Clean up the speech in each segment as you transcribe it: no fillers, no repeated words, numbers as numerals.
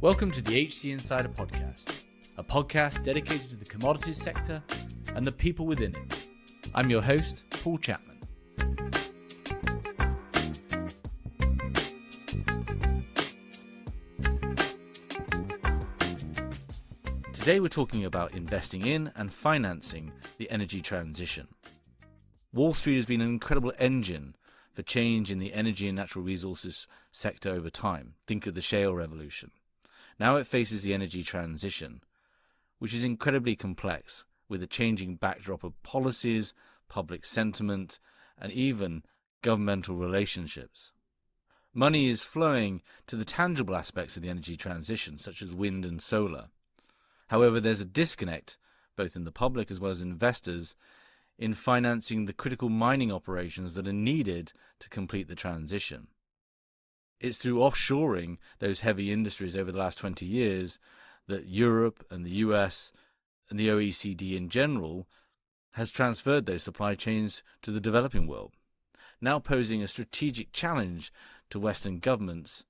Welcome to the HC Insider Podcast, a podcast dedicated to the commodities sector and the people within it. I'm your host, Paul Chapman. Today we're talking about investing in and financing the energy transition. Wall Street has been an incredible engine for change in the energy and natural resources sector over time. Think of the shale revolution. Now it faces the energy transition, which is incredibly complex, with a changing backdrop of policies, public sentiment, and even governmental relationships. Money is flowing to the tangible aspects of the energy transition, such as wind and solar. However, there's a disconnect, both in the public as well as investors, in financing the critical mining operations that are needed to complete the transition. It's through offshoring those heavy industries over the last 20 years that Europe and the US and the OECD in general has transferred those supply chains to the developing world, now posing a strategic challenge to Western governments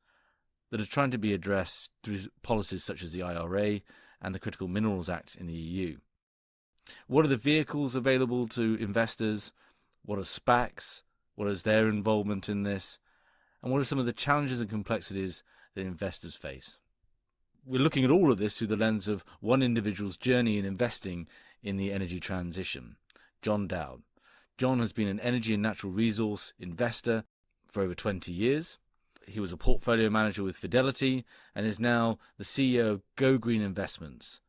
that are trying to be addressed through policies such as the IRA and the Critical Minerals Act in the EU. What are the vehicles available to investors? What are SPACs? What is their involvement in this? And what are some of the challenges and complexities that investors face? We're looking at all of this through the lens of one individual's journey in investing in the energy transition, John Dowd. John has been an energy and natural resource investor for over 20 years. He was a portfolio manager with Fidelity and is now the CEO of GoGreen Investments,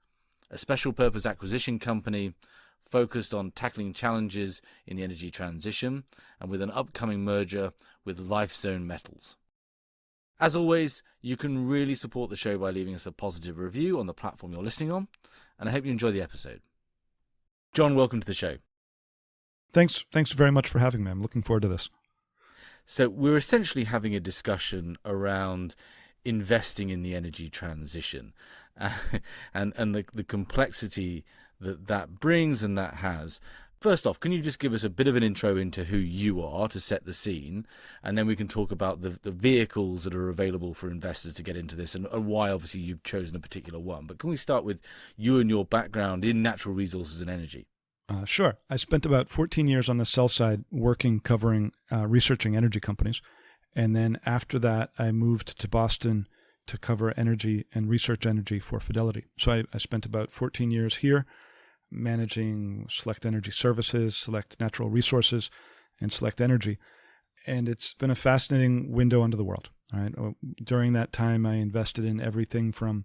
a special purpose acquisition company focused on tackling challenges in the energy transition and with an upcoming merger with Lifezone Metals. As always, you can really support the show by leaving us a positive review on the platform you're listening on, and I hope you enjoy the episode. John, welcome to the show. Thanks very much for having me. I'm looking forward to this. So we're essentially having a discussion around investing in the energy transition and the complexity that brings and that has. First off, can you just give us a bit of an intro into who you are to set the scene, and then we can talk about the vehicles that are available for investors to get into this and why obviously you've chosen a particular one. But can we start with you and your background in natural resources and energy? Sure. I spent about 14 years on the sell side covering researching energy companies. And then after that, I moved to Boston to cover energy and research energy for Fidelity. So I spent about 14 years here managing Select Energy Services, Select Natural Resources, and Select Energy. And it's been a fascinating window into the world. Right? During that time, I invested in everything from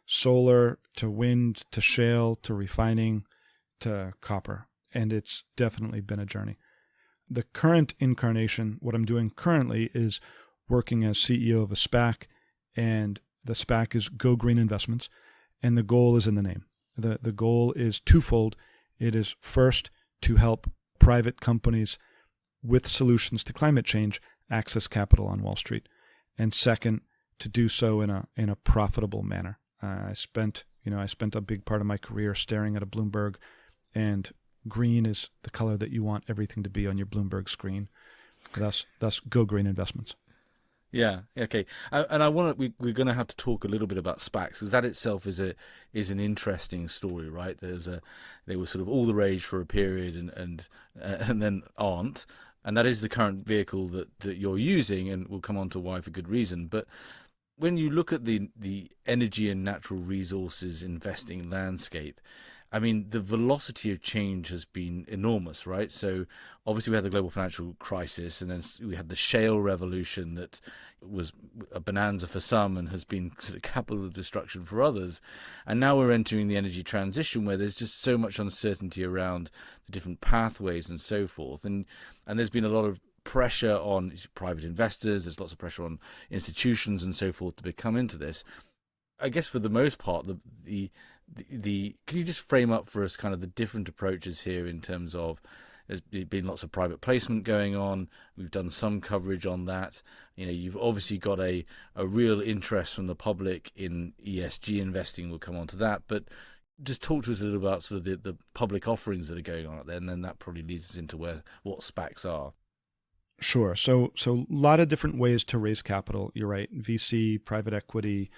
solar to wind to shale to refining to copper. And it's definitely been a journey. The current incarnation, what I'm doing currently is working as CEO of a SPAC, and the SPAC is GoGreen Investments, and the goal is in the name. The goal is twofold. It is first to help private companies with solutions to climate change access capital on Wall Street, and second, to do so in a profitable manner. I spent a big part of my career staring at a Bloomberg, and green is the color that you want everything to be on your Bloomberg screen. Thus GoGreen Investments. Yeah. Okay. And we're going to have to talk a little bit about SPACs, because that itself is an interesting story, right? They were sort of all the rage for a period and then aren't, and that is the current vehicle that you're using, and we'll come on to why for good reason. But when you look at the energy and natural resources investing landscape, I mean, the velocity of change has been enormous, right? So obviously we had the global financial crisis, and then we had the shale revolution that was a bonanza for some and has been sort of capital destruction for others. And now we're entering the energy transition, where there's just so much uncertainty around the different pathways and so forth. And there's been a lot of pressure on private investors. There's lots of pressure on institutions and so forth to become into this. I guess for the most part, can you just frame up for us kind of the different approaches here in terms of, there's been lots of private placement going on. We've done some coverage on that. You've obviously got a real interest from the public in ESG investing. We'll come on to that. But just talk to us a little about sort of the public offerings that are going on out there, and then that probably leads us into what SPACs are. Sure. So a lot of different ways to raise capital. You're right. VC, private equity,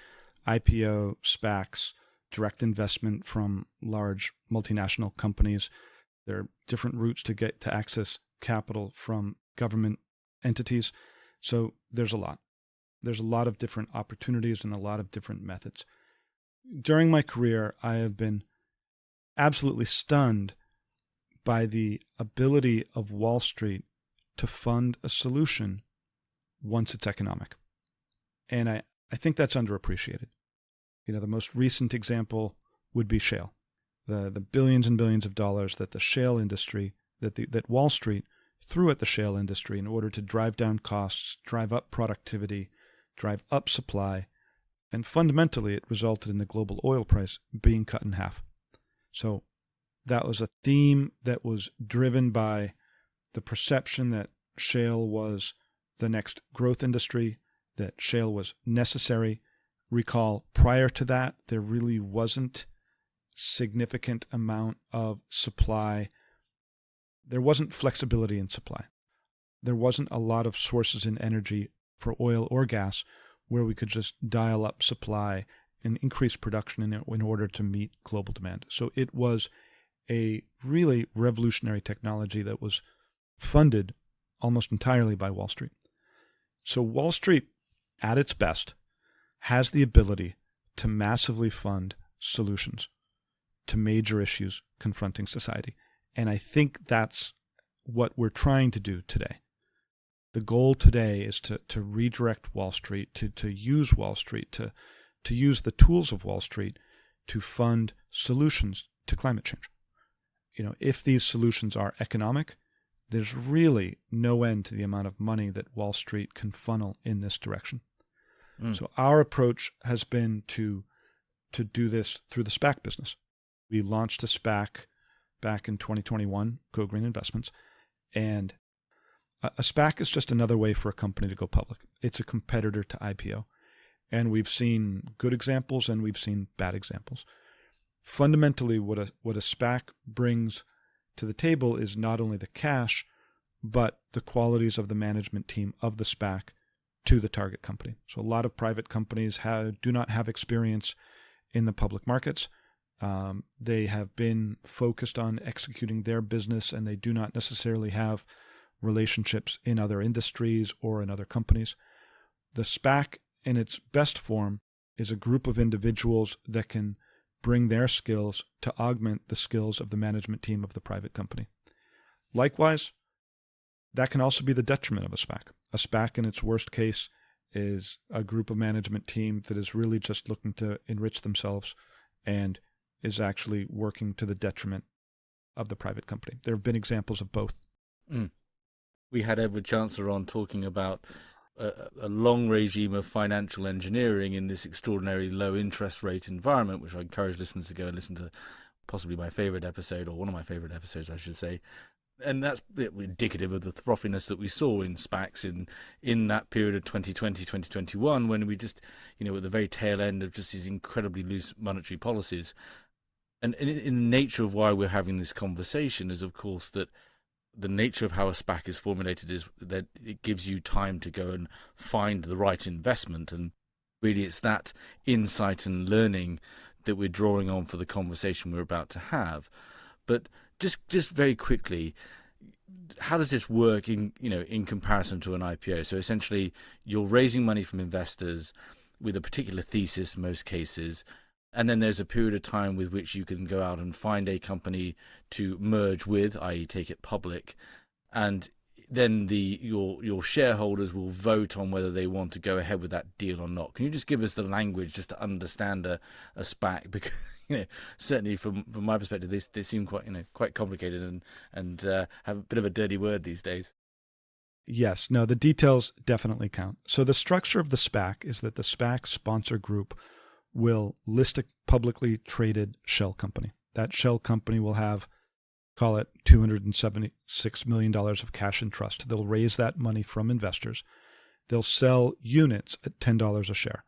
IPO, SPACs, direct investment from large multinational companies. There are different routes to get to access capital from government entities. So there's a lot. There's a lot of different opportunities and a lot of different methods. During my career, I have been absolutely stunned by the ability of Wall Street to fund a solution once it's economic. And I think that's underappreciated. The most recent example would be shale. The billions and billions of dollars that the shale industry, that Wall Street threw at the shale industry in order to drive down costs, drive up productivity, drive up supply, and fundamentally it resulted in the global oil price being cut in half. So that was a theme that was driven by the perception that shale was the next growth industry, that shale was necessary. Recall, prior to that, there really wasn't significant amount of supply. There wasn't flexibility in supply. There wasn't a lot of sources in energy for oil or gas where we could just dial up supply and increase production in order to meet global demand. So it was a really revolutionary technology that was funded almost entirely by Wall Street. So Wall Street, at its best, has the ability to massively fund solutions to major issues confronting society. And I think that's what we're trying to do today. The goal today is to redirect Wall Street, to use Wall Street, to use the tools of Wall Street to fund solutions to climate change. If these solutions are economic, there's really no end to the amount of money that Wall Street can funnel in this direction. So our approach has been to do this through the SPAC business. We launched a SPAC back in 2021, GoGreen Investments, and a SPAC is just another way for a company to go public. It's a competitor to IPO, and we've seen good examples and we've seen bad examples. Fundamentally, what a SPAC brings to the table is not only the cash, but the qualities of the management team of the SPAC to the target company. So a lot of private companies do not have experience in the public markets. They have been focused on executing their business, and they do not necessarily have relationships in other industries or in other companies. The SPAC, in its best form, is a group of individuals that can bring their skills to augment the skills of the management team of the private company. Likewise, that can also be the detriment of a SPAC. A SPAC, in its worst case, is a group of management team that is really just looking to enrich themselves and is actually working to the detriment of the private company. There have been examples of both. We had Edward Chancellor on talking about a long regime of financial engineering in this extraordinarily low interest rate environment, which I encourage listeners to go and listen to, possibly my favorite episode, or one of my favorite episodes, I should say. And that's indicative of the frothiness that we saw in SPACs in that period of 2020, 2021, when we just, at the very tail end of just these incredibly loose monetary policies. And in the nature of why we're having this conversation is, of course, that the nature of how a SPAC is formulated is that it gives you time to go and find the right investment. And really it's that insight and learning that we're drawing on for the conversation we're about to have. But just very quickly, how does this work in comparison to an IPO? So essentially, you're raising money from investors with a particular thesis in most cases, and then there's a period of time with which you can go out and find a company to merge with, i.e. take it public, and then your shareholders will vote on whether they want to go ahead with that deal or not. Can you just give us the language just to understand a SPAC? Because certainly from my perspective, they seem quite complicated and have a bit of a dirty word these days. Yes, no, the details definitely count. So the structure of the SPAC is that the SPAC sponsor group will list a publicly traded shell company. That shell company will have, call it $276 million of cash in trust. They'll raise that money from investors. They'll sell units at $10 a share.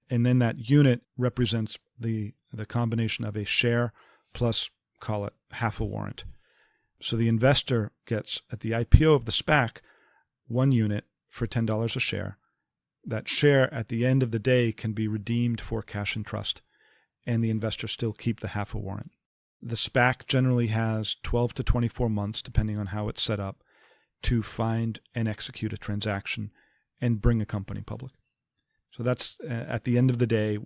And then that unit represents the combination of a share plus, call it, half a warrant. So the investor gets, at the IPO of the SPAC, one unit for $10 a share. that share at the end of the day can be redeemed for cash and trust, and the investors still keep the half a warrant. The SPAC generally has 12 to 24 months, depending on how it's set up, to find and execute a transaction and bring a company public. So that's at the end of the day,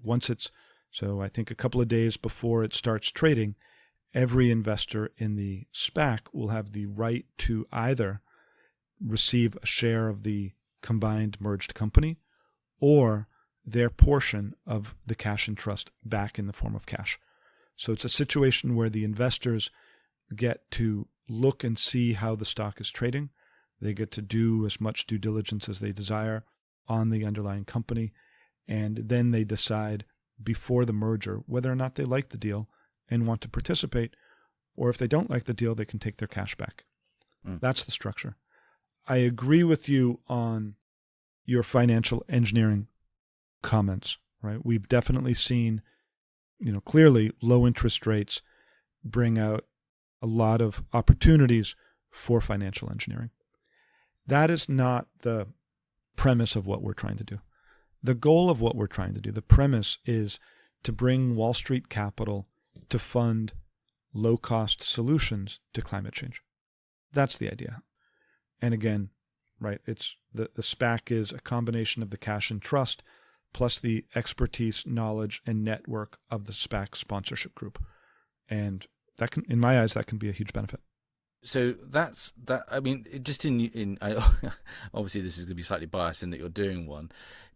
so I think a couple of days before it starts trading, every investor in the SPAC will have the right to either receive a share of the combined merged company or their portion of the cash and trust back in the form of cash. So it's a situation where the investors get to look and see how the stock is trading. They get to do as much due diligence as they desire on the underlying company, and then they decide before the merger whether or not they like the deal and want to participate, or if they don't like the deal, they can take their cash back. That's the structure. I agree with you on your financial engineering comments, right? We've definitely seen, clearly low interest rates bring out a lot of opportunities for financial engineering. That is not the premise of what we're trying to do. The goal of what we're trying to do, the premise is to bring Wall Street capital to fund low-cost solutions to climate change. That's the idea. And again, right, it's the SPAC is a combination of the cash and trust plus the expertise, knowledge, and network of the SPAC sponsorship group. And that can, in my eyes, that can be a huge benefit. So that's that. I mean, just obviously this is going to be slightly biased in that you're doing one.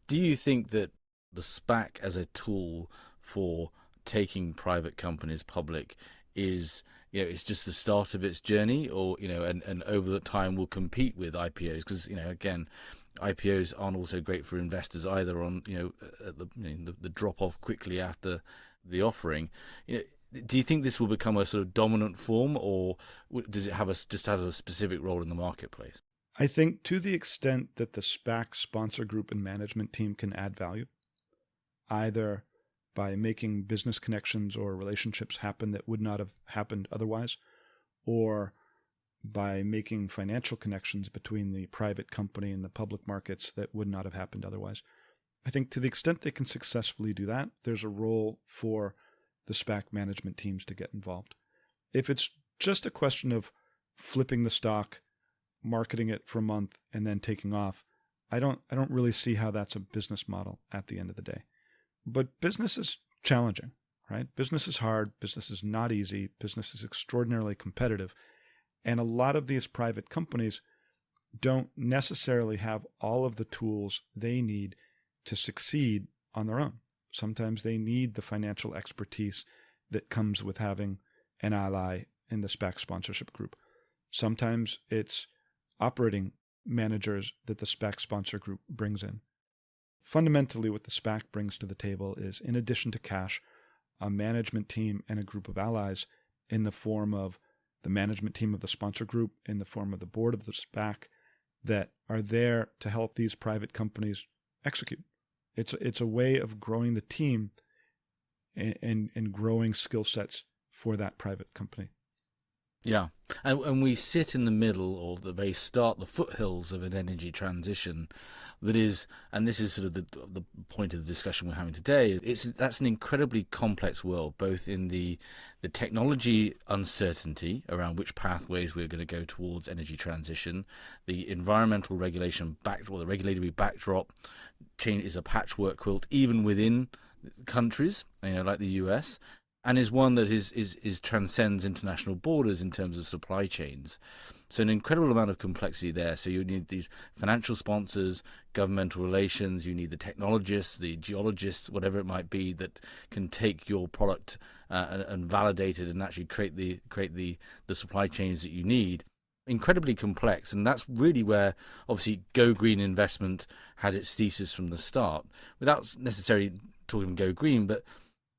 Do you think that the SPAC as a tool for taking private companies public is, it's just the start of its journey, or and over the time will compete with IPOs? Because again, IPOs aren't also great for investors either. On the drop off quickly after the offering. Do you think this will become a sort of dominant form, or does it have just have a specific role in the marketplace? I think to the extent that the SPAC sponsor group and management team can add value, either by making business connections or relationships happen that would not have happened otherwise, or by making financial connections between the private company and the public markets that would not have happened otherwise. I think to the extent they can successfully do that, there's a role for the SPAC management teams to get involved. If it's just a question of flipping the stock, marketing it for a month, and then taking off, I don't really see how that's a business model at the end of the day. But business is challenging, right? Business is hard. Business is not easy. Business is extraordinarily competitive. And a lot of these private companies don't necessarily have all of the tools they need to succeed on their own. Sometimes they need the financial expertise that comes with having an ally in the SPAC sponsorship group. Sometimes it's operating managers that the SPAC sponsor group brings in. Fundamentally, what the SPAC brings to the table is, in addition to cash, a management team and a group of allies in the form of the management team of the sponsor group, in the form of the board of the SPAC, that are there to help these private companies execute. It's a way of growing the team and growing skill sets for that private company. Yeah, and we sit in the middle, or the very start, the foothills of an energy transition that is, and this is sort of the point of the discussion we're having today, that's an incredibly complex world, both in the technology uncertainty around which pathways we're going to go towards energy transition, the environmental regulation backdrop, the regulatory backdrop change is a patchwork quilt even within countries, like the US, and is one that is transcends international borders in terms of supply chains. So an incredible amount of complexity there. So you need these financial sponsors, governmental relations, you need the technologists, the geologists, whatever it might be, that can take your product and validate it and actually create the supply chains that you need. Incredibly complex, and that's really where obviously GoGreen Investment had its thesis from the start, without necessarily talking Go Green, but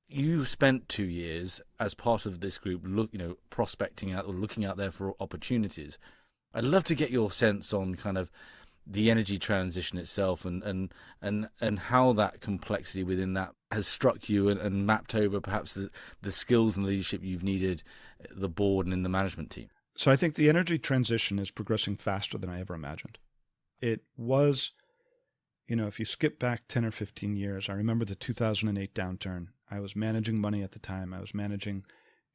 you spent 2 years as part of this group, prospecting out or looking out there for opportunities. I'd love to get your sense on kind of the energy transition itself and how that complexity within that has struck you and mapped over perhaps the skills and leadership you've needed, the board and in the management team. So I think the energy transition is progressing faster than I ever imagined. It was if you skip back 10 or 15 years, I remember the 2008 downturn. I was managing money at the time. I was managing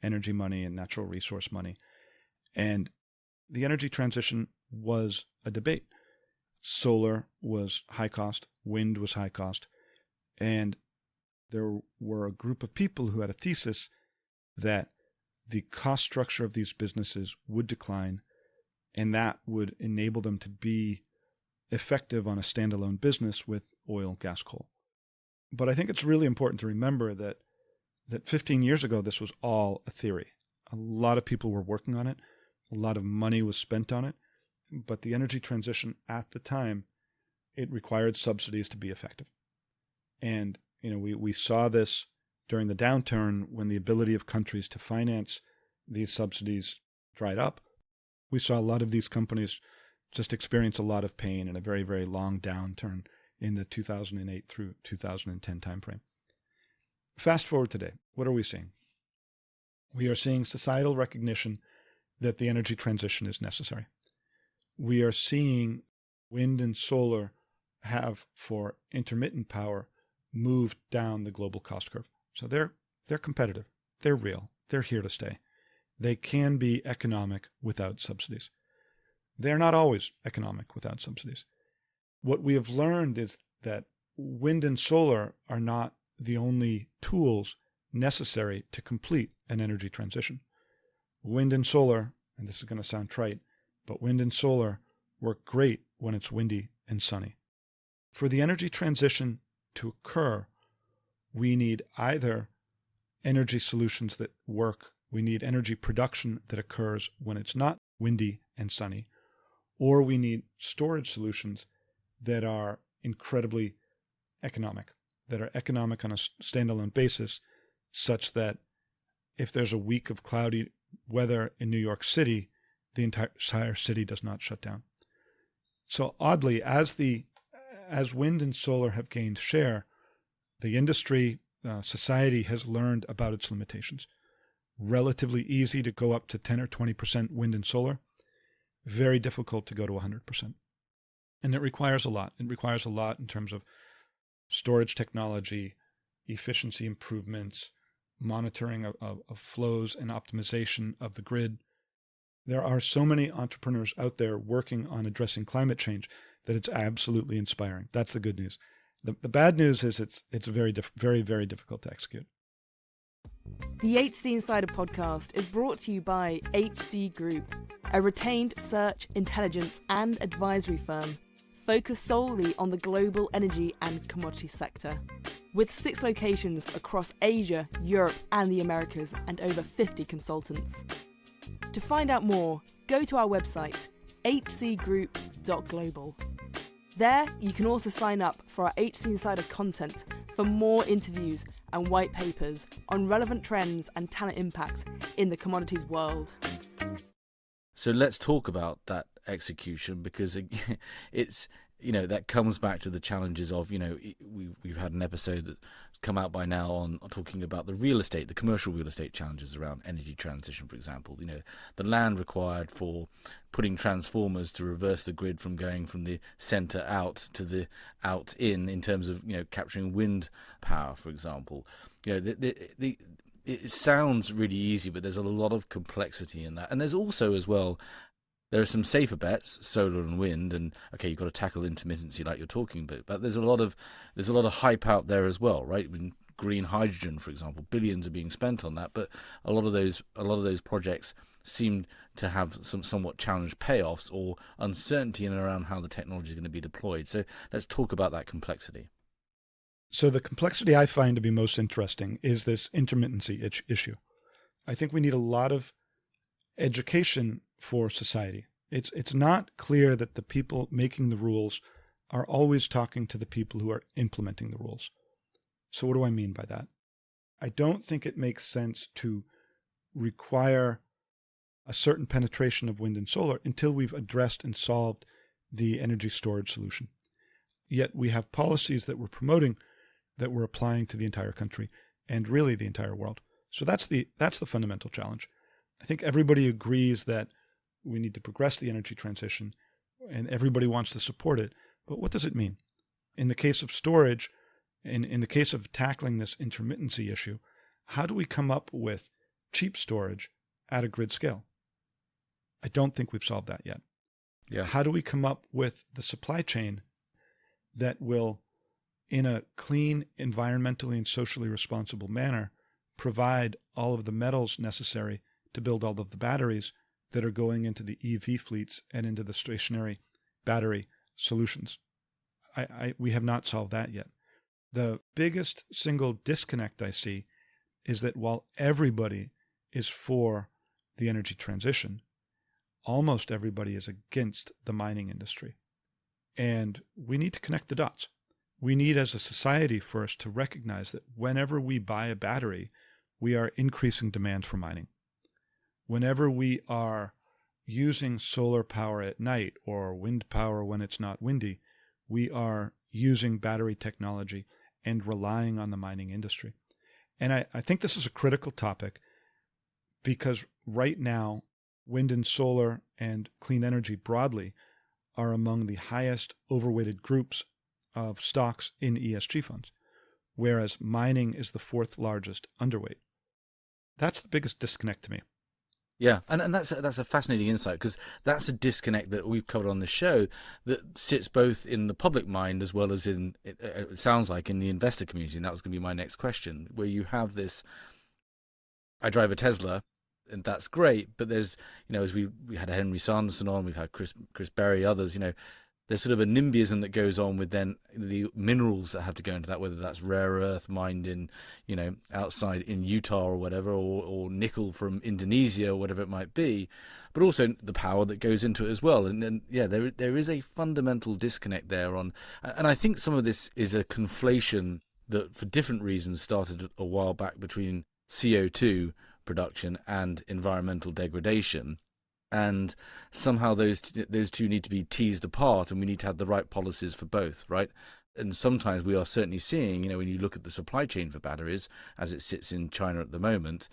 energy money and natural resource money. And the energy transition was a debate. Solar was high cost, wind was high cost, and there were a group of people who had a thesis that the cost structure of these businesses would decline, and that would enable them to be effective on a standalone business with oil, gas, coal. But I think it's really important to remember that 15 years ago, this was all a theory. A lot of people were working on it. A lot of money was spent on it. But the energy transition at the time, it required subsidies to be effective. And, we saw this during the downturn when the ability of countries to finance these subsidies dried up. We saw a lot of these companies just experience a lot of pain in a very, very long downturn in the 2008 through 2010 timeframe. Fast forward today, what are we seeing? We are seeing societal recognition that the energy transition is necessary. We are seeing wind and solar have, for intermittent power, moved down the global cost curve. So they're competitive. They're real. They're here to stay. They can be economic without subsidies. They're not always economic without subsidies. What we have learned is that wind and solar are not the only tools necessary to complete an energy transition. Wind and solar, and this is going to sound trite, but wind and solar work great when it's windy and sunny. For the energy transition to occur, we need either energy solutions that work, we need energy production that occurs when it's not windy and sunny, or we need storage solutions that are incredibly economic, that are economic on a standalone basis, such that if there's a week of cloudy weather in New York City, the entire city does not shut down. So oddly, as wind and solar have gained share, the industry, society has learned about its limitations. Relatively easy to go up to 10 or 20% wind and solar, very difficult to go to 100%. And it requires a lot. It requires a lot in terms of storage technology, efficiency improvements, monitoring of flows and optimization of the grid. There are so many entrepreneurs out there working on addressing climate change that it's absolutely inspiring. That's the good news. The bad news is it's very, very difficult to execute. The HC Insider podcast is brought to you by HC Group, a retained search, intelligence and advisory firm focused solely on the global energy and commodity sector. With 6 locations across Asia, Europe and the Americas and over 50 consultants. To find out more, go to our website, hcgroup.global. There, you can also sign up for our HC Insider content for more interviews and white papers on relevant trends and talent impacts in the commodities world. So let's talk about that execution, because it's, that comes back to the challenges of, we've had an episode that's come out by now on talking about the commercial real estate challenges around energy transition, for example. The land required for putting transformers to reverse the grid from going from the centre out to the out in terms of, capturing wind power, for example. It sounds really easy, but there's a lot of complexity in that. And there's also as well, there are some safer bets, solar and wind, and okay, you've got to tackle intermittency like you're talking about. But there's a lot of hype out there as well, right? When green hydrogen, for example, billions are being spent on that, but a lot of those projects seem to have some somewhat challenged payoffs or uncertainty in and around how the technology is going to be deployed. So let's talk about that complexity. So the complexity I find to be most interesting is this intermittency issue. I think we need a lot of education for society. It's not clear that the people making the rules are always talking to the people who are implementing the rules. So what do I mean by that? I don't think it makes sense to require a certain penetration of wind and solar until we've addressed and solved the energy storage solution. Yet we have policies that we're promoting that we're applying to the entire country and really the entire world. So that's the fundamental challenge. I think everybody agrees that we need to progress the energy transition and everybody wants to support it. But what does it mean? In the case of storage, in the case of tackling this intermittency issue, how do we come up with cheap storage at a grid scale? I don't think we've solved that yet. Yeah. How do we come up with the supply chain that will, in a clean, environmentally and socially responsible manner, provide all of the metals necessary to build all of the batteries that are going into the EV fleets and into the stationary battery solutions? We have not solved that yet. The biggest single disconnect I see is that while everybody is for the energy transition, almost everybody is against the mining industry. And we need to connect the dots. We need, as a society, first to recognize that whenever we buy a battery, we are increasing demand for mining. Whenever we are using solar power at night or wind power when it's not windy, we are using battery technology and relying on the mining industry. And I think this is a critical topic because right now, wind and solar and clean energy broadly are among the highest overweighted groups of stocks in ESG funds, whereas mining is the fourth largest underweight. That's the biggest disconnect to me. Yeah, and that's a fascinating insight, because that's a disconnect that we've covered on the show that sits both in the public mind as well as it sounds like, in the investor community. And that was going to be my next question, where you have this, I drive a Tesla, and that's great, but there's, as we had a Henry Sanderson on, we've had Chris Berry, others, there's sort of a NIMBYism that goes on with then the minerals that have to go into that, whether that's rare earth mined in, outside in Utah or whatever, or nickel from Indonesia or whatever it might be, but also the power that goes into it as well. And then, there is a fundamental disconnect there and I think some of this is a conflation that for different reasons started a while back between CO2 production and environmental degradation. And somehow those two need to be teased apart, and we need to have the right policies for both, right? And sometimes we are certainly seeing, when you look at the supply chain for batteries as it sits in China at the moment,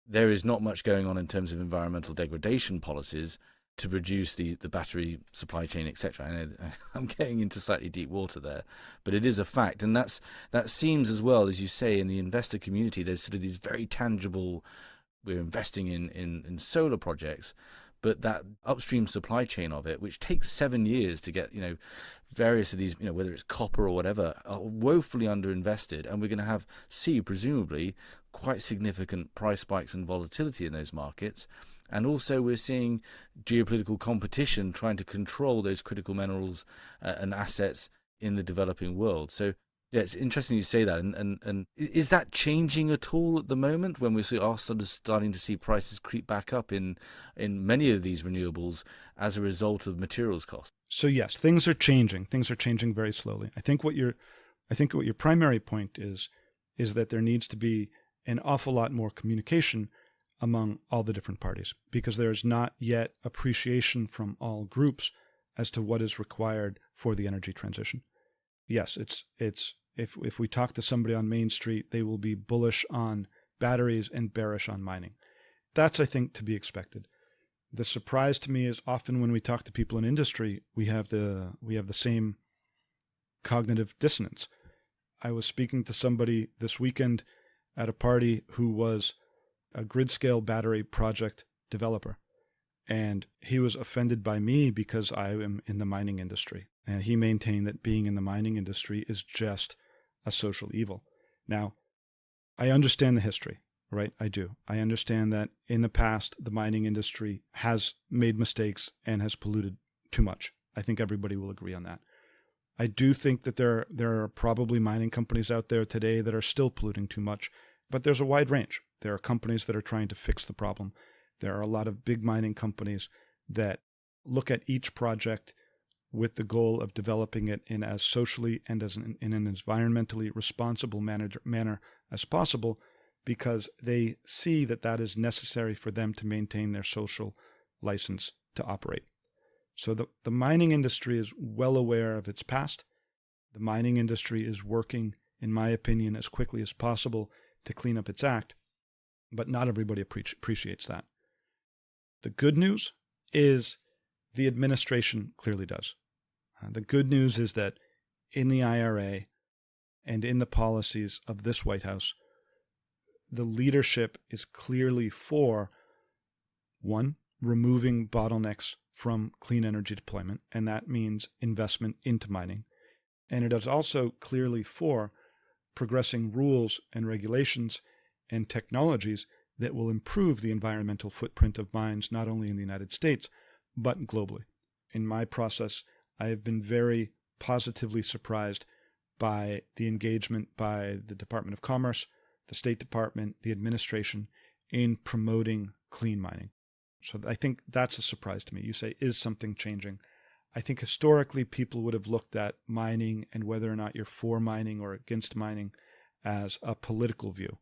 there is not much going on in terms of environmental degradation policies to produce the battery supply chain, etc. I know I'm getting into slightly deep water there, but it is a fact. And that seems, as well, as you say, in the investor community, there's sort of these very tangible, we're investing in solar projects, but that upstream supply chain of it, which takes 7 years to get, various of these, whether it's copper or whatever, are woefully underinvested. And we're going to see presumably quite significant price spikes and volatility in those markets. And also we're seeing geopolitical competition trying to control those critical minerals and assets in the developing world. So yeah, it's interesting you say that. And is that changing at all at the moment, when we are sort of starting to see prices creep back up in many of these renewables as a result of materials costs? So yes, things are changing. Things are changing very slowly. I think what your primary point is that there needs to be an awful lot more communication among all the different parties, because there is not yet appreciation from all groups as to what is required for the energy transition. Yes, if we talk to somebody on Main Street, they will be bullish on batteries and bearish on mining. That's, I think, to be expected. The surprise to me is often when we talk to people in industry, we have the same cognitive dissonance. I was speaking to somebody this weekend at a party who was a grid-scale battery project developer, and he was offended by me because I am in the mining industry. And he maintained that being in the mining industry is just a social evil. Now, I understand the history, right? I do. I understand that in the past, the mining industry has made mistakes and has polluted too much. I think everybody will agree on that. I do think that there are probably mining companies out there today that are still polluting too much, but there's a wide range. There are companies that are trying to fix the problem. There are a lot of big mining companies that look at each project with the goal of developing it in as socially and in an environmentally responsible manner as possible, because they see that is necessary for them to maintain their social license to operate. So the mining industry is well aware of its past. The mining industry is working, in my opinion, as quickly as possible to clean up its act, but not everybody appreciates that. The good news is the administration clearly does. The good news is that in the IRA and in the policies of this White House, the leadership is clearly for, one, removing bottlenecks from clean energy deployment, and that means investment into mining. And it is also clearly for progressing rules and regulations and technologies that will improve the environmental footprint of mines, not only in the United States, but globally. In my process, I have been very positively surprised by the engagement by the Department of Commerce, the State Department, the administration in promoting clean mining. So I think that's a surprise to me. You say, is something changing? I think historically people would have looked at mining and whether or not you're for mining or against mining as a political view.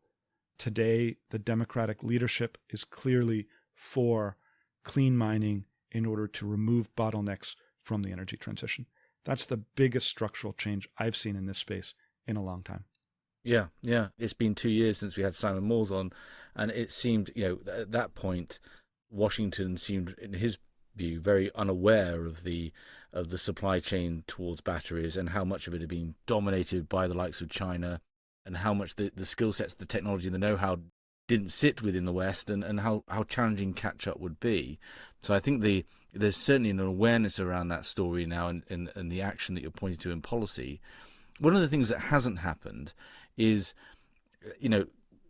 Today, the Democratic leadership is clearly for clean mining in order to remove bottlenecks from the energy transition. That's the biggest structural change I've seen in this space in a long time. Yeah. It's been 2 years since we had Simon Moores on, and it seemed, at that point, Washington seemed, in his view, very unaware of the supply chain towards batteries and how much of it had been dominated by the likes of China, and how much the skill sets, the technology, and the know-how didn't sit within the West, and how challenging catch-up would be. So I think there's certainly an awareness around that story now, and the action that you're pointing to in policy. One of the things that hasn't happened is,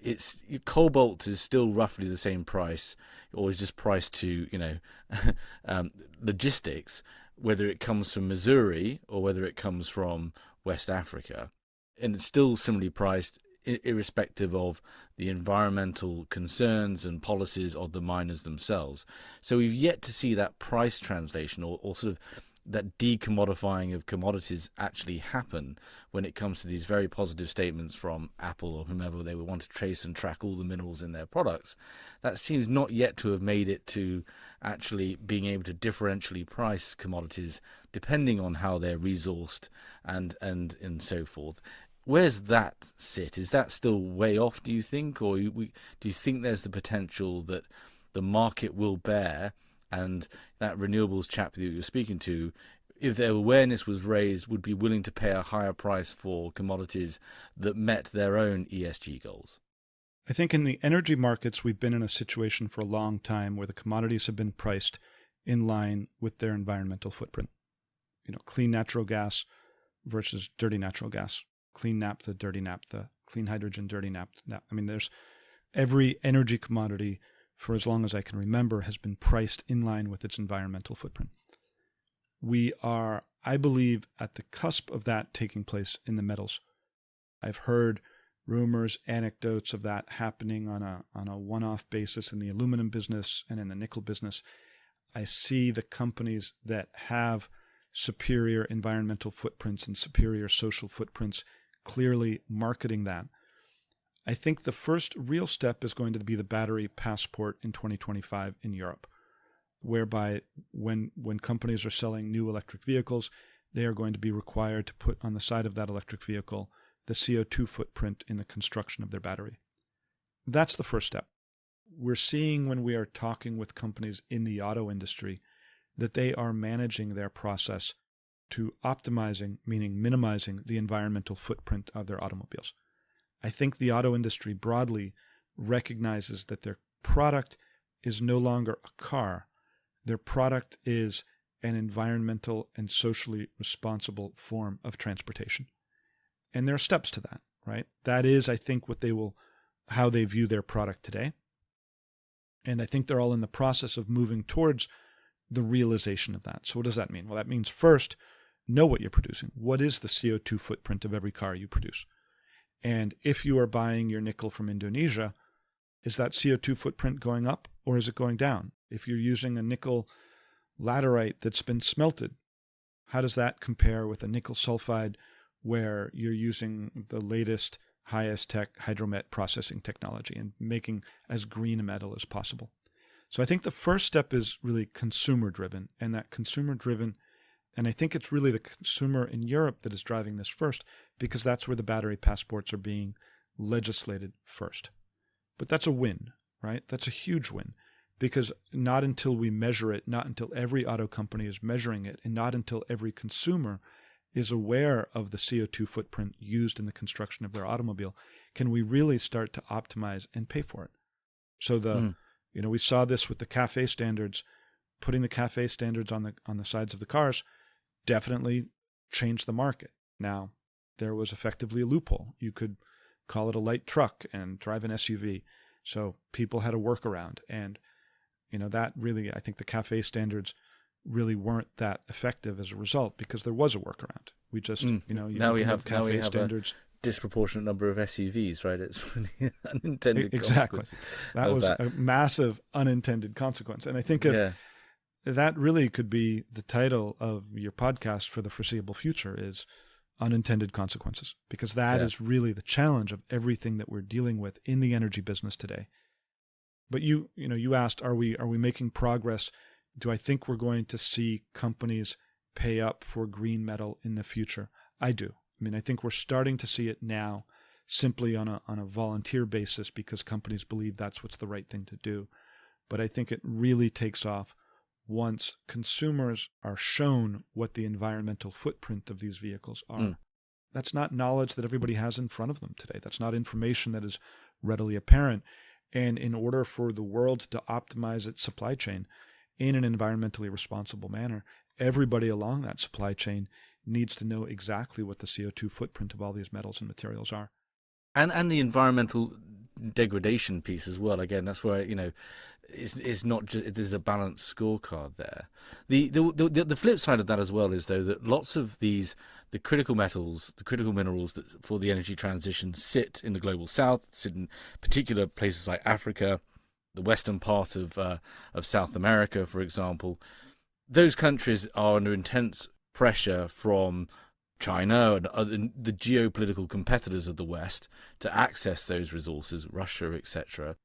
it's cobalt is still roughly the same price, or is just priced to, logistics, whether it comes from Missouri or whether it comes from West Africa. And it's still similarly priced, irrespective of the environmental concerns and policies of the miners themselves. So we've yet to see that price translation or sort of that decommodifying of commodities actually happen when it comes to these very positive statements from Apple or whomever they would want to trace and track all the minerals in their products. That seems not yet to have made it to actually being able to differentially price commodities depending on how they're resourced and so forth. Where's that sit? Is that still way off, do you think? Or do you think there's the potential that the market will bear, and that renewables chap that you're speaking to, if their awareness was raised, would be willing to pay a higher price for commodities that met their own ESG goals? I think in the energy markets, we've been in a situation for a long time where the commodities have been priced in line with their environmental footprint. Clean natural gas versus dirty natural gas, clean naphtha, dirty naphtha, clean hydrogen, dirty naphtha. I mean, there's every energy commodity for as long as I can remember has been priced in line with its environmental footprint. We are, I believe, at the cusp of that taking place in the metals. I've heard rumors, anecdotes of that happening on a one-off basis in the aluminum business and in the nickel business. I see the companies that have superior environmental footprints and superior social footprints clearly marketing that. I think the first real step is going to be the battery passport in 2025 in Europe, whereby when companies are selling new electric vehicles, they are going to be required to put on the side of that electric vehicle the CO2 footprint in the construction of their battery. That's the first step. We're seeing when we are talking with companies in the auto industry that they are managing their process to optimizing, meaning minimizing the environmental footprint of their automobiles. I think the auto industry broadly recognizes that their product is no longer a car. Their product is an environmental and socially responsible form of transportation. And there are steps to that, right? That is, I think, how they view their product today. And I think they're all in the process of moving towards the realization of that. So what does that mean? Well, that means first, know what you're producing. What is the CO2 footprint of every car you produce? And if you are buying your nickel from Indonesia, is that CO2 footprint going up or is it going down? If you're using a nickel laterite that's been smelted, how does that compare with a nickel sulfide where you're using the latest, highest tech hydromet processing technology and making as green a metal as possible? So I think the first step is really consumer driven, and that consumer driven, and I think it's really the consumer in Europe that is driving this first, because that's where the battery passports are being legislated first. But that's a win, right? That's a huge win, because not until we measure it, not until every auto company is measuring it, and not until every consumer is aware of the CO2 footprint used in the construction of their automobile, can we really start to optimize and pay for it? So we saw this with the CAFE standards. Putting the CAFE standards on the sides of the cars definitely changed the market. Now, there was effectively a loophole. You could call it a light truck and drive an SUV. So people had a workaround. And, that really, I think the CAFE standards really weren't that effective as a result because there was a workaround. We just, now we have CAFE standards. Disproportionate number of SUVs, right? It's unintended exactly. consequence. That was a massive unintended consequence. And I think that really could be the title of your podcast for the foreseeable future is unintended consequences, because that is really the challenge of everything that we're dealing with in the energy business today. But you asked, are we making progress? Do I think we're going to see companies pay up for green metal in the future? I do. I mean, I think we're starting to see it now simply on a volunteer basis because companies believe that's what's the right thing to do. But I think it really takes off once consumers are shown what the environmental footprint of these vehicles are. That's not knowledge that everybody has in front of them today. That's not information that is readily apparent. And in order for the world to optimize its supply chain in an environmentally responsible manner, everybody along that supply chain needs to know exactly what the CO2 footprint of all these metals and materials are. And the environmental degradation piece as well. Again, that's where, it's not just, there's a balanced scorecard there. The flip side of that as well is, though, that lots of the critical metals, the critical minerals that for the energy transition sit in the global south, sit in particular places like Africa, the western part of South America, for example. Those countries are under intense pressure from China and the geopolitical competitors of the West to access those resources, Russia, etc.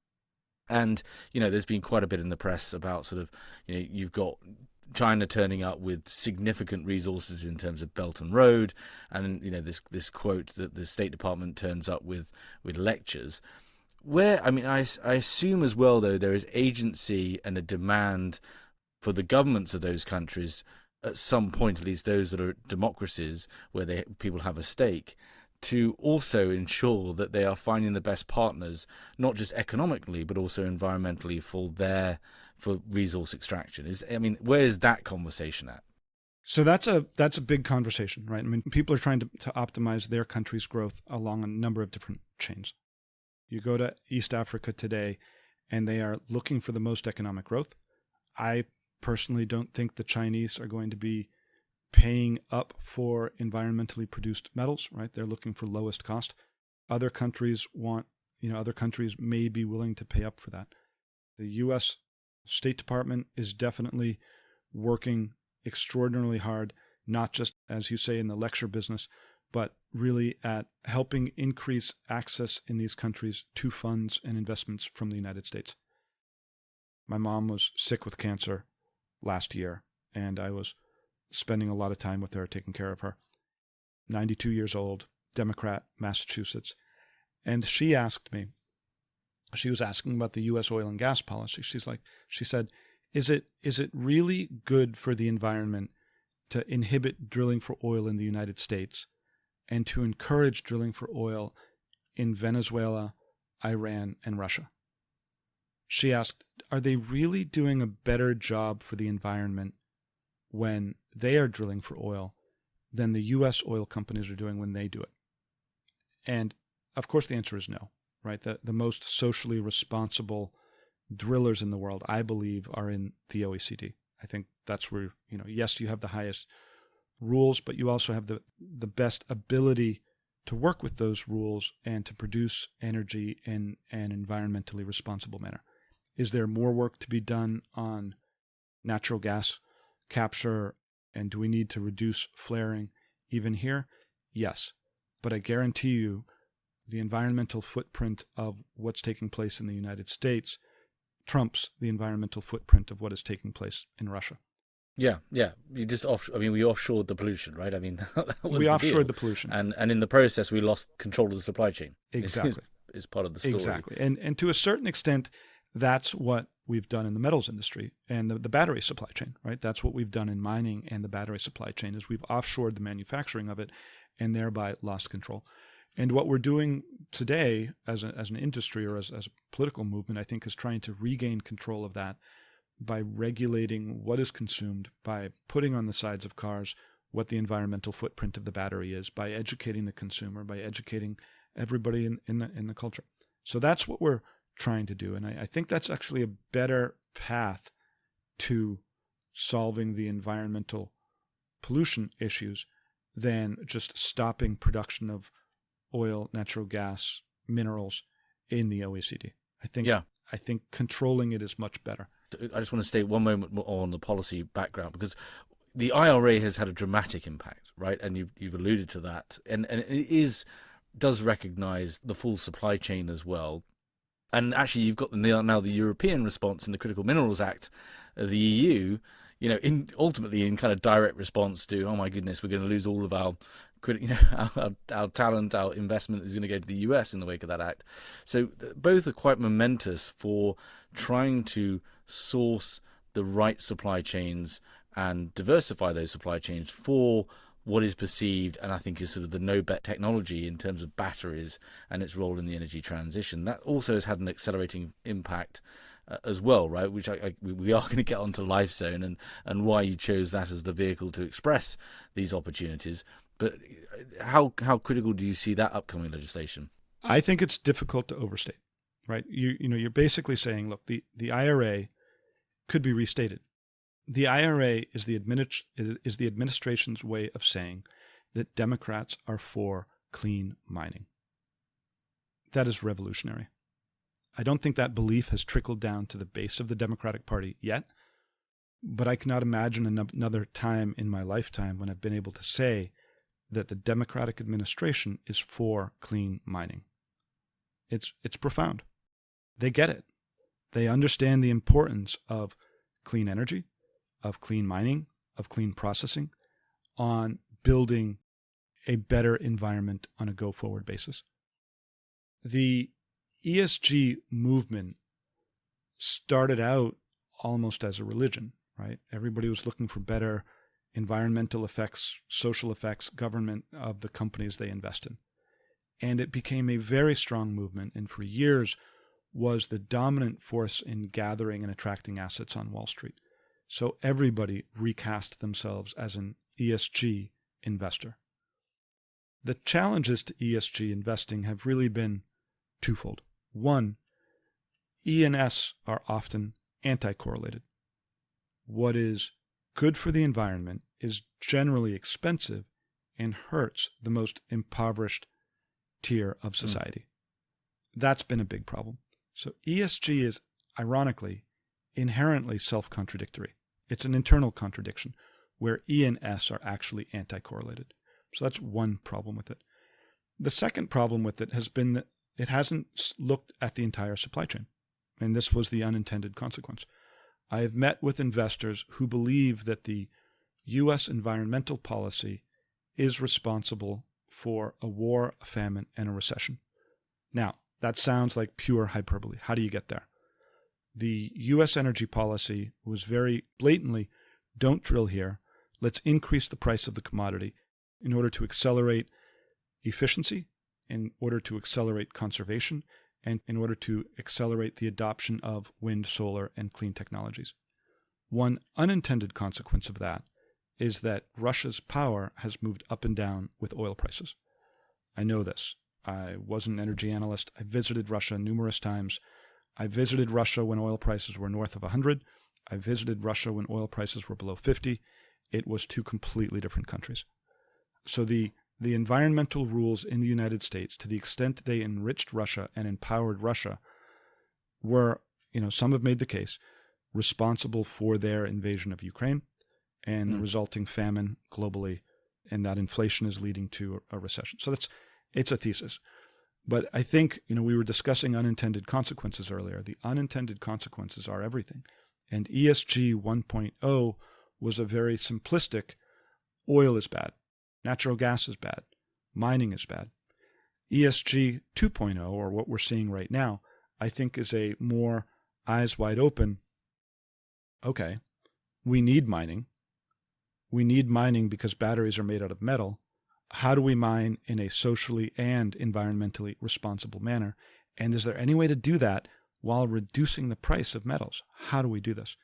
And, there's been quite a bit in the press about sort of, you've got China turning up with significant resources in terms of Belt and Road. And, this quote that the State Department turns up with lectures. Where, I assume as well, though, there is agency and a demand for the governments of those countries at some point, at least those that are democracies where people have a stake, to also ensure that they are finding the best partners, not just economically, but also environmentally for resource extraction. Where is that conversation at? So that's a big conversation, right? People are trying to optimize their country's growth along a number of different chains. You go to East Africa today, and they are looking for the most economic growth. I personally don't think the Chinese are going to be paying up for environmentally produced metals, right? They're looking for lowest cost. Other countries may be willing to pay up for that. The U.S. State Department is definitely working extraordinarily hard, not just, as you say, in the lecture business, but really at helping increase access in these countries to funds and investments from the United States. My mom was sick with cancer last year, and I was spending a lot of time with her, taking care of her. 92 years old, Democrat, Massachusetts. And she asked me, she was asking about the U.S. oil and gas policy. She said, is it really good for the environment to inhibit drilling for oil in the United States and to encourage drilling for oil in Venezuela, Iran, and Russia? She asked, are they really doing a better job for the environment when they are drilling for oil than the U.S. oil companies are doing when they do it? And of course the answer is no, right? The most socially responsible drillers in the world, I believe, are in the OECD. I think that's where, yes, you have the highest rules, but you also have the best ability to work with those rules and to produce energy in an environmentally responsible manner. Is there more work to be done on natural gas capture, and do we need to reduce flaring even here? Yes, but I guarantee you the environmental footprint of what's taking place in the United States trumps the environmental footprint of what is taking place in Russia. Yeah. You just we offshored the pollution, right? That was we the offshored deal. the pollution, and in the process, we lost control of the supply chain. Exactly, is part of the story. Exactly, and to a certain extent, that's what we've done in the metals industry and the battery supply chain, right? That's what we've done in mining and the battery supply chain is we've offshored the manufacturing of it and thereby lost control. And what we're doing today as an industry or as a political movement, I think, is trying to regain control of that by regulating what is consumed, by putting on the sides of cars what the environmental footprint of the battery is, by educating the consumer, by educating everybody in the culture. So that's what we're trying to do. And I think that's actually a better path to solving the environmental pollution issues than just stopping production of oil, natural gas, minerals in the OECD. I think controlling it is much better. I just want to stay one moment more on the policy background, because the IRA has had a dramatic impact, right? And you've alluded to that. And it does recognize the full supply chain as well. And actually, you've got now the European response in the Critical Minerals Act, the EU, ultimately in kind of direct response to, oh my goodness, we're going to lose all of our talent, our investment is going to go to the US in the wake of that act. So both are quite momentous for trying to source the right supply chains and diversify those supply chains for what is perceived, and I think is sort of the no-bet technology in terms of batteries and its role in the energy transition. That also has had an accelerating impact as well, right? Which we are going to get onto LifeZone and why you chose that as the vehicle to express these opportunities. But how critical do you see that upcoming legislation? I think it's difficult to overstate, right? You're basically saying, look, the IRA could be restated. The IRA is the administration's way of saying that Democrats are for clean mining. That is revolutionary. I don't think that belief has trickled down to the base of the Democratic Party yet, but I cannot imagine another time in my lifetime when I've been able to say that the Democratic administration is for clean mining. It's profound. They get it. They understand the importance of clean energy, of clean mining, of clean processing, on building a better environment on a go-forward basis. The ESG movement started out almost as a religion, right? Everybody was looking for better environmental effects, social effects, government of the companies they invest in. And it became a very strong movement, and for years was the dominant force in gathering and attracting assets on Wall Street. So everybody recast themselves as an ESG investor. The challenges to ESG investing have really been twofold. One, E and S are often anti-correlated. What is good for the environment is generally expensive and hurts the most impoverished tier of society. That's been a big problem. So ESG is, ironically, inherently self-contradictory. It's an internal contradiction where E and S are actually anti-correlated. So that's one problem with it. The second problem with it has been that it hasn't looked at the entire supply chain. And this was the unintended consequence. I have met with investors who believe that the U.S. environmental policy is responsible for a war, a famine, and a recession. Now, that sounds like pure hyperbole. How do you get there? The U.S. energy policy was very blatantly, don't drill here. Let's increase the price of the commodity in order to accelerate efficiency, in order to accelerate conservation, and in order to accelerate the adoption of wind, solar, and clean technologies. One unintended consequence of that is that Russia's power has moved up and down with oil prices. I know this. I was an energy analyst. I visited Russia numerous times. I visited Russia when oil prices were north of 100. I visited Russia when oil prices were below 50. It was two completely different countries. So the environmental rules in the United States, to the extent they enriched Russia and empowered Russia, were, some have made the case, responsible for their invasion of Ukraine and the resulting famine globally, and that inflation is leading to a recession. So it's a thesis. But I think, we were discussing unintended consequences earlier. The unintended consequences are everything. And ESG 1.0 was a very simplistic, oil is bad, natural gas is bad, mining is bad. ESG 2.0, or what we're seeing right now, I think is a more eyes wide open. Okay, we need mining. We need mining because batteries are made out of metal. How do we mine in a socially and environmentally responsible manner? And is there any way to do that while reducing the price of metals? How do we do this?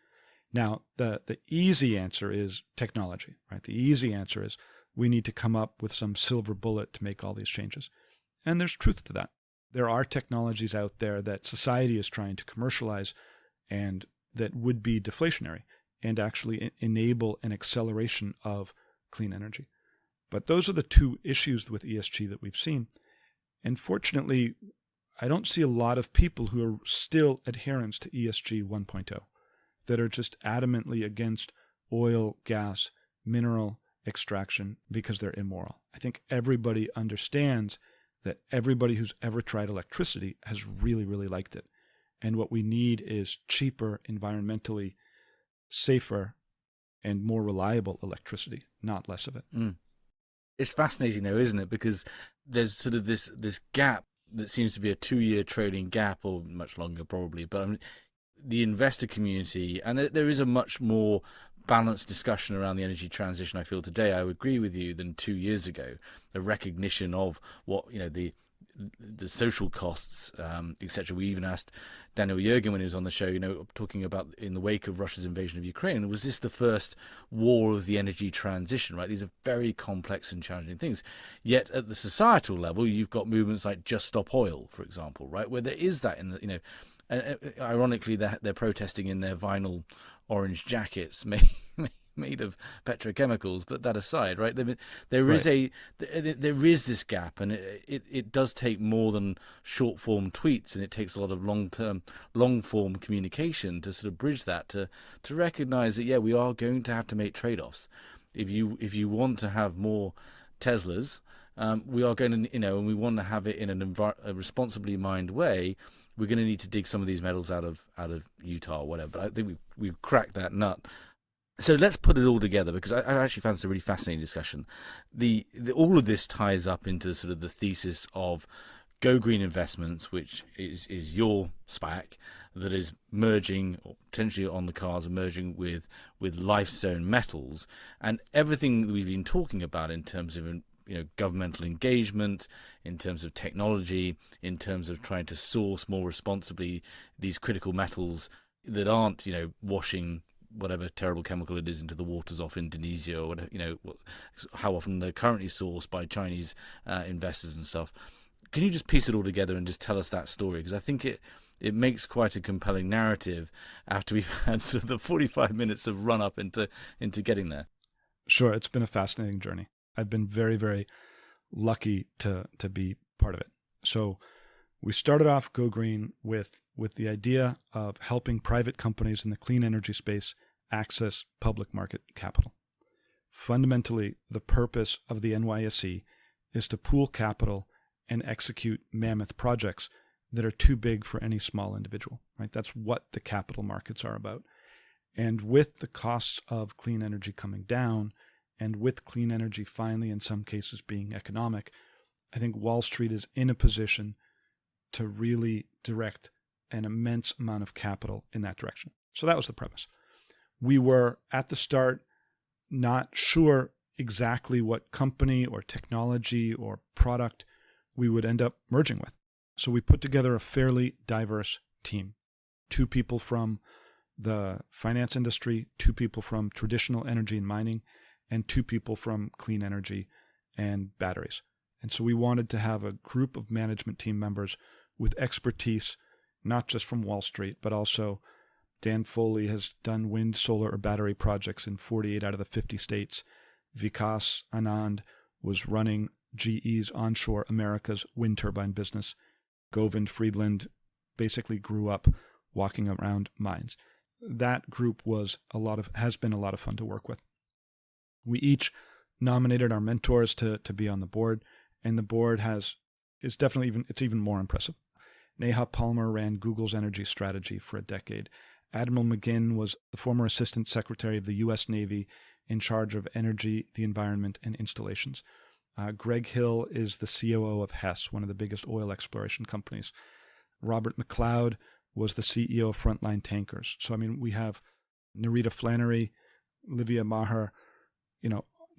Now, the easy answer is technology, right? The easy answer is we need to come up with some silver bullet to make all these changes. And there's truth to that. There are technologies out there that society is trying to commercialize and that would be deflationary and actually enable an acceleration of clean energy. But those are the two issues with ESG that we've seen. And fortunately, I don't see a lot of people who are still adherents to ESG 1.0 that are just adamantly against oil, gas, mineral extraction because they're immoral. I think everybody understands that everybody who's ever tried electricity has really, really liked it. And what we need is cheaper, environmentally safer, and more reliable electricity, not less of it. It's fascinating though, isn't it? Because there's sort of this gap that seems to be a 2-year trading gap, or much longer probably, but the investor community, and there is a much more balanced discussion around the energy transition, I feel today, I would agree with you, than 2 years ago. The recognition of what, the social costs, etc. We even asked Daniel Yergin when he was on the show, talking about in the wake of Russia's invasion of Ukraine, was this the first war of the energy transition, right? These are very complex and challenging things. Yet at the societal level, you've got movements like Just Stop Oil, for example, right? Where there is that in the, and ironically, they're protesting in their vinyl orange jackets made of petrochemicals. But that aside, right? There is this gap, and it does take more than short form tweets, and it takes a lot of long form communication to sort of bridge that, to recognize that we are going to have to make trade offs. If you want to have more Teslas, we are going to, and we want to have it in a responsibly mined way. We're going to need to dig some of these metals out of Utah or whatever. But I think we've cracked that nut. So let's put it all together, because I actually found this a really fascinating discussion. All of this ties up into sort of the thesis of GoGreen Investments, which is your SPAC that is merging, or potentially on the cards, merging with Lifezone Metals, and everything that we've been talking about in terms of governmental engagement, in terms of technology, in terms of trying to source more responsibly these critical metals that aren't, washing whatever terrible chemical it is into the waters off Indonesia, or whatever, how often they're currently sourced by Chinese investors and stuff. Can you just piece it all together and just tell us that story? Because I think it makes quite a compelling narrative after we've had sort of the 45 minutes of run up into getting there. Sure, it's been a fascinating journey. I've been very, very lucky to be part of it. So we started off GoGreen with the idea of helping private companies in the clean energy space access public market capital. Fundamentally, the purpose of the NYSE is to pool capital and execute mammoth projects that are too big for any small individual, right? That's what the capital markets are about. And with the costs of clean energy coming down, and with clean energy finally in some cases being economic, I think Wall Street is in a position to really direct an immense amount of capital in that direction. So that was the premise. We were at the start not sure exactly what company or technology or product we would end up merging with. So we put together a fairly diverse team. 2 people from the finance industry, 2 people from traditional energy and mining, and 2 people from clean energy and batteries. And so we wanted to have a group of management team members with expertise, not just from Wall Street, but also Dan Foley has done wind, solar, or battery projects in 48 out of the 50 states. Vikas Anand was running GE's onshore America's wind turbine business. Govind Friedland basically grew up walking around mines. That group has been a lot of fun to work with. We each nominated our mentors to be on the board, and the board is definitely even more impressive. Neha Palmer ran Google's energy strategy for a decade. Admiral McGinn was the former Assistant Secretary of the U.S. Navy in charge of energy, the environment, and installations. Greg Hill is the COO of Hess, one of the biggest oil exploration companies. Robert McLeod was the CEO of Frontline Tankers. So, we have Narita Flannery, Livia Maher,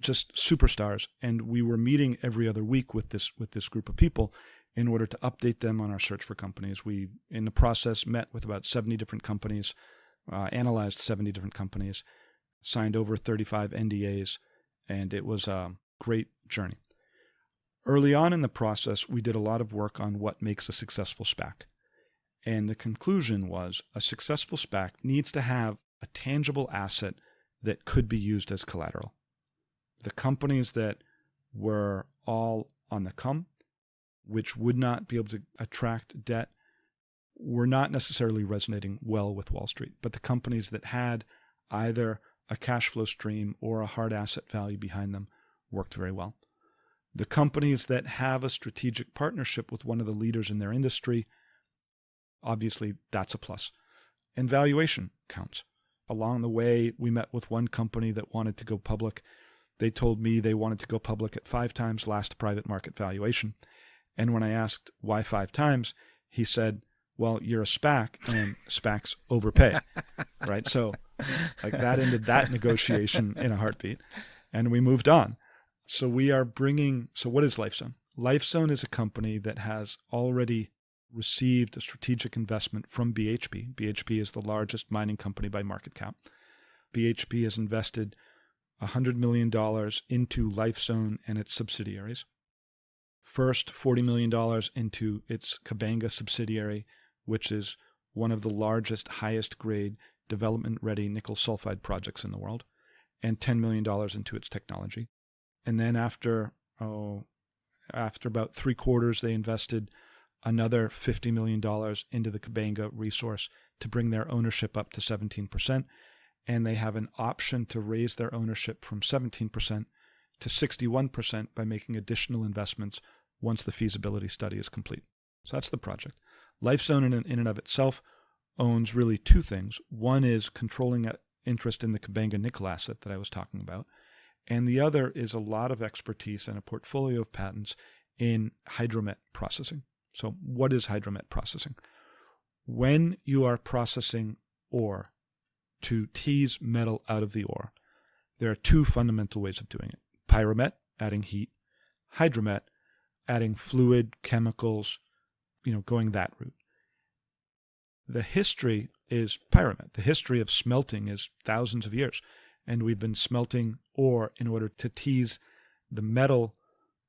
just superstars. And we were meeting every other week with this group of people in order to update them on our search for companies. We, in the process, met with about 70 different companies, analyzed 70 different companies, signed over 35 NDAs, and it was a great journey. Early on in the process, we did a lot of work on what makes a successful SPAC. And the conclusion was a successful SPAC needs to have a tangible asset that could be used as collateral. The companies that were all on the come, which would not be able to attract debt, were not necessarily resonating well with Wall Street. But the companies that had either a cash flow stream or a hard asset value behind them worked very well. The companies that have a strategic partnership with one of the leaders in their industry, obviously that's a plus. And valuation counts. Along the way, we met with one company that wanted to go public. They told me they wanted to go public at 5 times last private market valuation. And when I asked why 5 times, he said, well, you're a SPAC and SPACs overpay, right? So like that ended that negotiation in a heartbeat, and we moved on. So what is LifeZone? LifeZone is a company that has already received a strategic investment from BHP. BHP is the largest mining company by market cap. BHP has invested $100 million into LifeZone and its subsidiaries. First, $40 million into its Kabanga subsidiary, which is one of the largest, highest grade, development-ready nickel sulfide projects in the world, and $10 million into its technology. And then after about 3 quarters, they invested another $50 million into the Kabanga resource to bring their ownership up to 17%. And they have an option to raise their ownership from 17% to 61% by making additional investments once the feasibility study is complete. So that's the project. LifeZone in and of itself owns really 2 things. One is controlling interest in the Kabanga nickel asset that I was talking about. And the other is a lot of expertise and a portfolio of patents in hydromet processing. So what is hydromet processing? When you are processing ore to tease metal out of the ore, there are 2 fundamental ways of doing it. Pyromet, adding heat. Hydromet, adding fluid, chemicals, going that route. The history is pyromet. The history of smelting is thousands of years. And we've been smelting ore in order to tease the metal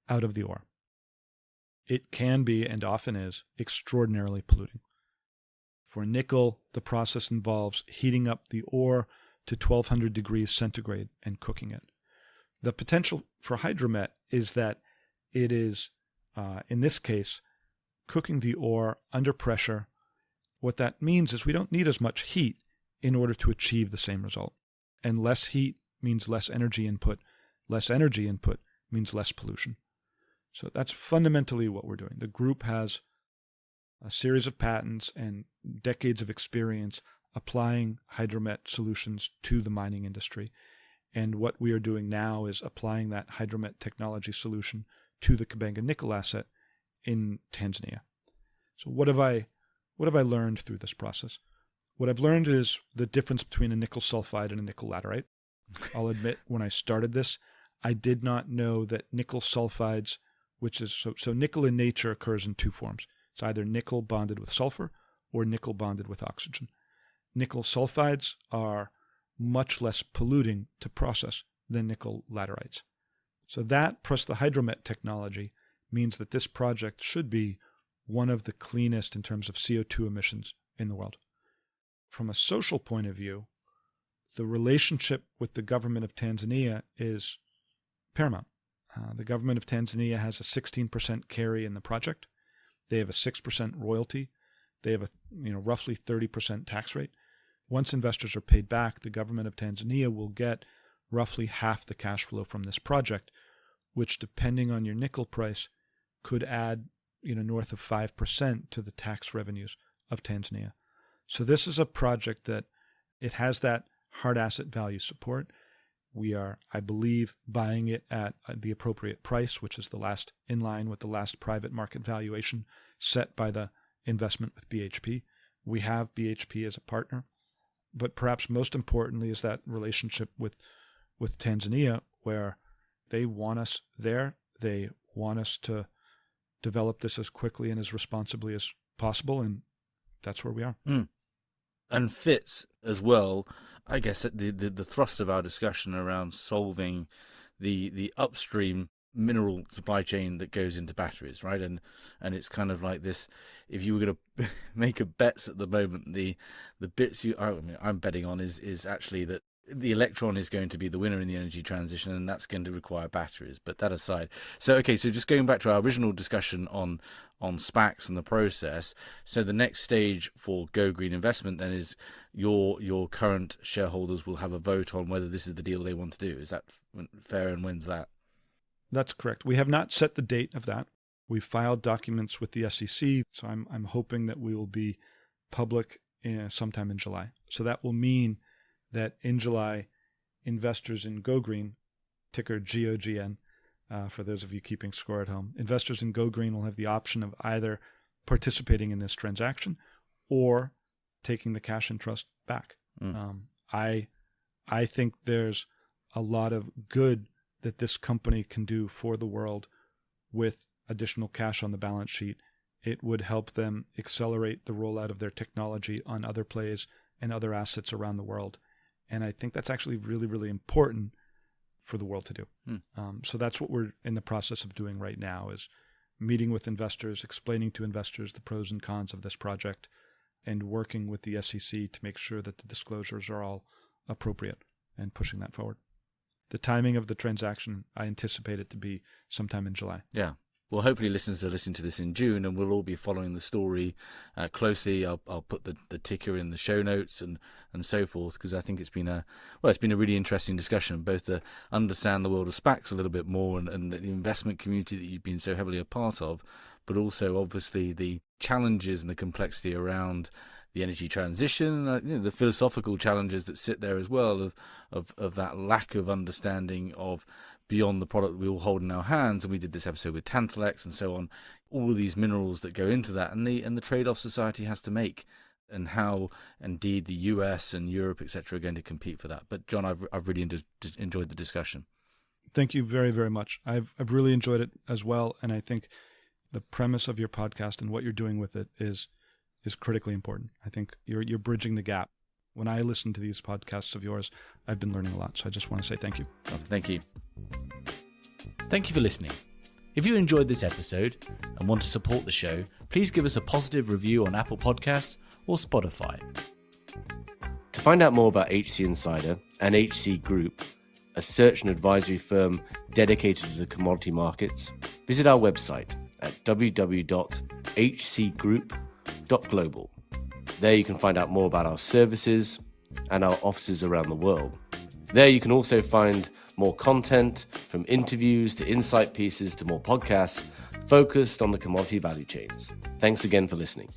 out of the ore. It can be, and often is, extraordinarily polluting. For nickel, the process involves heating up the ore to 1200 degrees centigrade and cooking it. The potential for hydromet is that it is, in this case, cooking the ore under pressure. What that means is we don't need as much heat in order to achieve the same result. And less heat means less energy input. Less energy input means less pollution. So that's fundamentally what we're doing. The group has a series of patents and decades of experience applying hydromet solutions to the mining industry. And what we are doing now is applying that hydromet technology solution to the Kabanga nickel asset in Tanzania. So what have I learned through this process? What I've learned is the difference between a nickel sulfide and a nickel laterite. I'll admit, when I started this, I did not know that nickel sulfides, which is, so nickel in nature occurs in 2 forms. It's either nickel bonded with sulfur or nickel bonded with oxygen. Nickel sulfides are much less polluting to process than nickel laterites. So that plus the hydromet technology means that this project should be one of the cleanest in terms of CO2 emissions in the world. From a social point of view, the relationship with the government of Tanzania is paramount. The government of Tanzania has a 16% carry in the project. They have a 6% royalty. They have a roughly 30% tax rate. Once investors are paid back, the government of Tanzania will get roughly half the cash flow from this project, which, depending on your nickel price, could add north of 5% to the tax revenues of Tanzania. So this is a project that it has that hard asset value support. We are, I believe, buying it at the appropriate price, which is in line with the last private market valuation set by the investment with BHP. we have BHP as a partner, but perhaps most importantly is that relationship with Tanzania, where they want us there. They want us to develop this as quickly and as responsibly as possible, and that's where we are. And fits as well, I guess, the thrust of our discussion around solving the upstream mineral supply chain that goes into batteries, right? And it's kind of like this. If you were going to make a bets at the moment, the bits I'm betting on is actually that the electron is going to be the winner in the energy transition, and that's going to require batteries. But that aside, so just going back to our original discussion on SPACs and the process. So the next stage for GoGreen Investment then is your current shareholders will have a vote on whether this is the deal they want to do. Is that fair? And when's that? That's correct. We have not set the date of that. We filed documents with the SEC, so I'm hoping that we will be public sometime in July. So that will mean that in July, investors in GoGreen, ticker GOGN, for those of you keeping score at home, investors in GoGreen will have the option of either participating in this transaction or taking the cash and trust back. I think there's a lot of good that this company can do for the world with additional cash on the balance sheet. It would help them accelerate the rollout of their technology on other plays and other assets around the world. And I think that's actually really, really important for the world to do. So that's what we're in the process of doing right now, is meeting with investors, explaining to investors the pros and cons of this project, and working with the SEC to make sure that the disclosures are all appropriate and pushing that forward. The timing of the transaction, I anticipate it to be sometime in July. Yeah. Well, hopefully listeners are listening to this in June, and we'll all be following the story closely. I'll put the ticker in the show notes and so forth, because I think it's been a really interesting discussion, both to understand the world of SPACs a little bit more and the investment community that you've been so heavily a part of, but also obviously the challenges and the complexity around the energy transition, the philosophical challenges that sit there as well of that lack of understanding of beyond the product we all hold in our hands. And we did this episode with Tantalex and so on, all of these minerals that go into that, and the trade-off society has to make, and how indeed the US and Europe, etc., are going to compete for that. But John, I've really enjoyed the discussion. Thank you very, very much. I've really enjoyed it as well, and I think the premise of your podcast and what you're doing with it is critically important. I think you're bridging the gap. When I listen to these podcasts of yours, I've been learning a lot. So I just want to say thank you. Thank you. Thank you for listening. If you enjoyed this episode and want to support the show, please give us a positive review on Apple Podcasts or Spotify. To find out more about HC Insider and HC Group, a search and advisory firm dedicated to the commodity markets, visit our website at www.hcgroup.global. There you can find out more about our services and our offices around the world. There you can also find more content, from interviews to insight pieces to more podcasts focused on the commodity value chains. Thanks again for listening.